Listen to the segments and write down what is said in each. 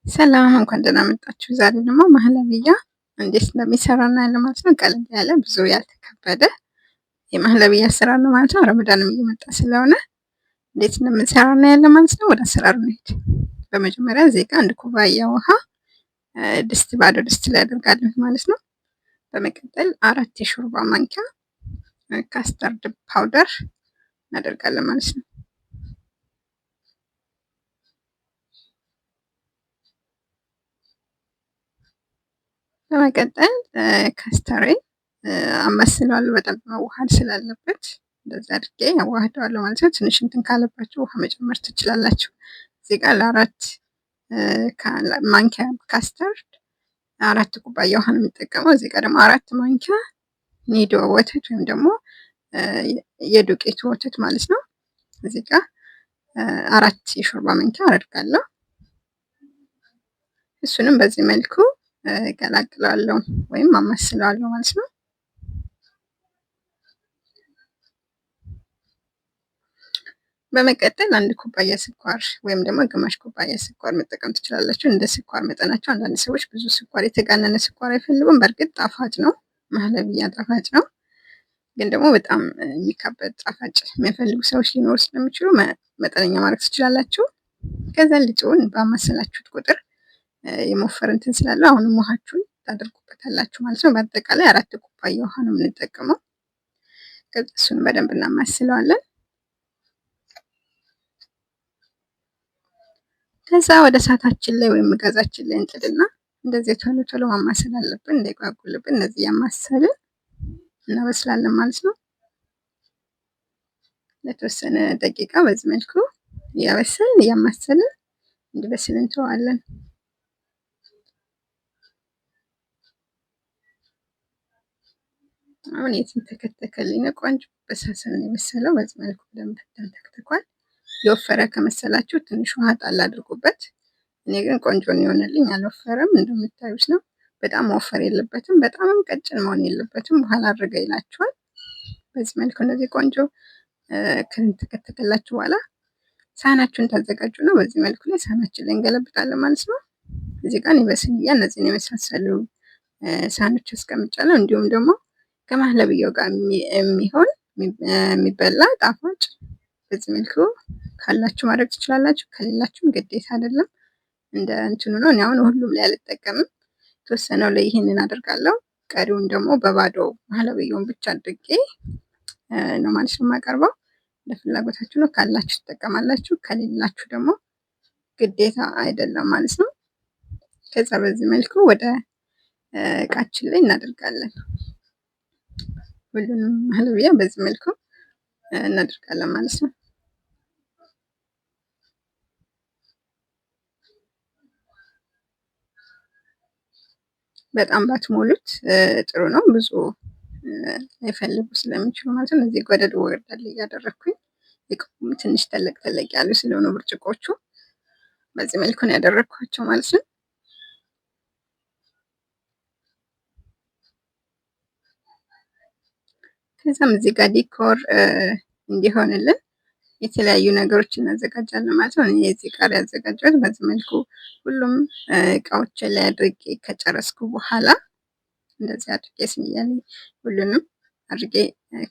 ሰላም እንኳን ደህና መጣችሁ። ዛሬ ደግሞ ማህለብያ እንዴት እንደሚሰራ እናያለን ማለት ነው። ቀለል ያለ ብዙ ያልተከበደ የማህለብያ አሰራር ነው ማለት ነው። ረመዳንም እየመጣ ስለሆነ እንዴት እንደምንሰራ እናያለን ማለት ነው። ወደ አሰራሩ እንሂድ። በመጀመሪያ እዚህ ጋር አንድ ኩባያ ውሃ ባዶ ድስት ላይ አደርጋለሁ ማለት ነው። በመቀጠል 4 የሾርባ ማንኪያ ካስተርድ ፓውደር እናደርጋለን ማለት ነው። በመቀጠል ካስተሬን አማስለዋለሁ በጣም መዋሃድ ስላለበት እንደዛ አድርጌ አዋህደዋለሁ ማለት ነው። ትንሽ እንትን ካለባችሁ ውሃ መጨመር ትችላላችሁ። እዚህ ጋር ለአራት ማንኪያ ካስተርድ 4 ኩባያ ውሃ ነው የምጠቀመው። እዚህ ጋር ደግሞ 4 ማንኪያ ኒዶ ወተት ወይም ደግሞ የዱቄት ወተት ማለት ነው። እዚህ ጋር 4 የሾርባ ማንኪያ አደርጋለሁ። እሱንም በዚህ መልኩ ቀላቅለዋለሁ ወይም አማስለዋለሁ ማለት ነው። በመቀጠል 1 ኩባያ ስኳር ወይም ደግሞ ግማሽ ኩባያ ስኳር መጠቀም ትችላላችሁ። እንደ ስኳር መጠናቸው አንዳንድ ሰዎች ብዙ ስኳር የተጋነነ ስኳር አይፈልጉም። በእርግጥ ጣፋጭ ነው፣ ማህለብያ ጣፋጭ ነው። ግን ደግሞ በጣም የሚካበድ ጣፋጭ የሚፈልጉ ሰዎች ሊኖሩ ስለሚችሉ መጠነኛ ማድረግ ትችላላችሁ። ከዛ ልጡን ባማሰላችሁት ቁጥር የመወፈር እንትን ስላለው አሁንም ውሃችሁን ታደርጉበታላችሁ ማለት ነው። በአጠቃላይ 4 ኩባያ ውሃ ነው የምንጠቀመው። ከዛ እሱን በደንብ እናማስለዋለን። ከዛ ወደ እሳታችን ላይ ወይም ጋዛችን ላይ እንጥድና እንደዚህ ቶሎ ቶሎ ማማሰል አለብን እንዳይጓጉልብን። እንደዚህ ያማሰልን እናበስላለን ማለት ነው። ለተወሰነ ደቂቃ በዚህ መልኩ እያበሰልን እያማሰልን እንዲበስል እንተዋለን። አሁን የተንተከተከልኝ ነው፣ ቆንጆ በሳሰል ነው የበሰለው። በዚህ መልኩ በደንብ ተንተክትኳል። የወፈረ ከመሰላችሁ ትንሽ ውሃ ጣል አድርጉበት። እኔ ግን ቆንጆ ነው የሆነልኝ፣ አልወፈረም። እንደምታዩት ነው። በጣም መወፈር የለበትም፣ በጣምም ቀጭን መሆን የለበትም። በኋላ አድርገ ይላችኋል። በዚህ መልኩ እንደዚህ ቆንጆ ከተንተከተከላችሁ በኋላ ሳህናችሁን ታዘጋጁ ነው። በዚህ መልኩ ላይ ሳህናችን ላይ እንገለብጣለን ማለት ነው። እዚህ ጋር በስንያ እነዚህን የመሳሰሉ ሳህኖች አስቀምጫለሁ። እንዲሁም ደግሞ ከማህለብያው ጋር የሚሆን የሚበላ ጣፋጭ በዚህ መልኩ ካላችሁ ማድረግ ትችላላችሁ። ከሌላችሁም ግዴታ አይደለም፣ እንደ እንትኑ ነው። እኔ አሁን ሁሉም ላይ አልጠቀምም፣ የተወሰነው ላይ ይሄንን አደርጋለሁ። ቀሪውን ደግሞ በባዶ ማህለብያውን ብቻ አድርጌ ነው ማለት ነው የማቀርበው። ለፍላጎታችሁ ነው። ካላችሁ ትጠቀማላችሁ፣ ከሌላችሁ ደግሞ ግዴታ አይደለም ማለት ነው። ከዛ በዚህ መልኩ ወደ እቃችን ላይ እናደርጋለን። ሁሉንም ማህለብያ በዚህ መልኩ እናደርጋለን ማለት ነው። በጣም ባትሞሉት ጥሩ ነው፣ ብዙ ላይፈልጉ ስለሚችሉ ማለት ነው። እዚህ ጎደድ ወርዳል እያደረኩኝ ትንሽ ተለቅ ተለቅ ያሉ ስለሆኑ ብርጭቆቹ በዚህ መልኩ ነው ያደረኳቸው ማለት ነው። ከዛም እዚህ ጋር ዲኮር እንዲሆንልን የተለያዩ ነገሮች እናዘጋጃለን ማለት ነው። እኔ እዚህ ጋር ያዘጋጀሁት በዚህ መልኩ ሁሉም እቃዎች ላይ አድርጌ ከጨረስኩ በኋላ እንደዚህ አድርጌ ስንያኔ ሁሉንም አድርጌ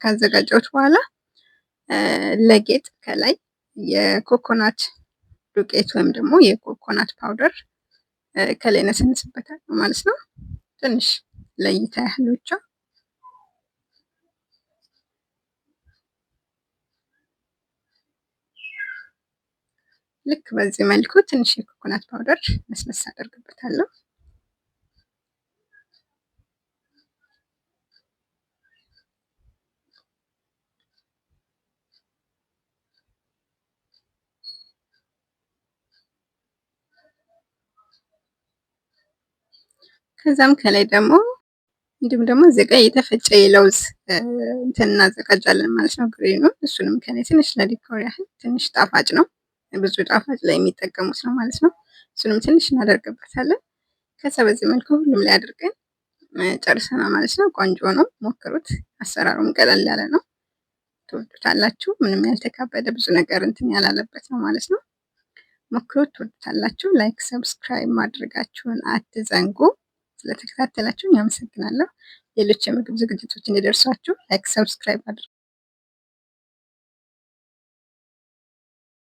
ካዘጋጀሁት በኋላ ለጌጥ ከላይ የኮኮናት ዱቄት ወይም ደግሞ የኮኮናት ፓውደር ከላይ ነሰንስበታለሁ ማለት ነው። ትንሽ ለእይታ ያህል ብቻ። ልክ በዚህ መልኩ ትንሽ የኮኮናት ፓውደር መስመስ አደርግበታለሁ። ከዛም ከላይ ደግሞ እንዲሁም ደግሞ እዚህ ጋር የተፈጨ የለውዝ እንትን እናዘጋጃለን ማለት ነው። ግሬኑን እሱንም ከላይ ትንሽ ለዲኮር ያህል ትንሽ ጣፋጭ ነው፣ ብዙ ጣፋጭ ላይ የሚጠቀሙት ነው ማለት ነው። እሱንም ትንሽ እናደርግበታለን። ከዛ በዚህ መልኩ ሁሉም ላይ አድርገን ጨርሰናል ማለት ነው። ቆንጆ ነው፣ ሞክሩት። አሰራሩም ቀለል ያለ ነው፣ ትወዱታላችሁ። ምንም ያልተካበደ ብዙ ነገር እንትን ያላለበት ነው ማለት ነው። ሞክሩት፣ ትወዱታላችሁ። ላይክ ሰብስክራይብ ማድረጋችሁን አትዘንጉ። ስለተከታተላችሁኝ አመሰግናለሁ። ሌሎች የምግብ ዝግጅቶች እንዲደርሷችሁ ላይክ ሰብስክራይብ አድርጉ።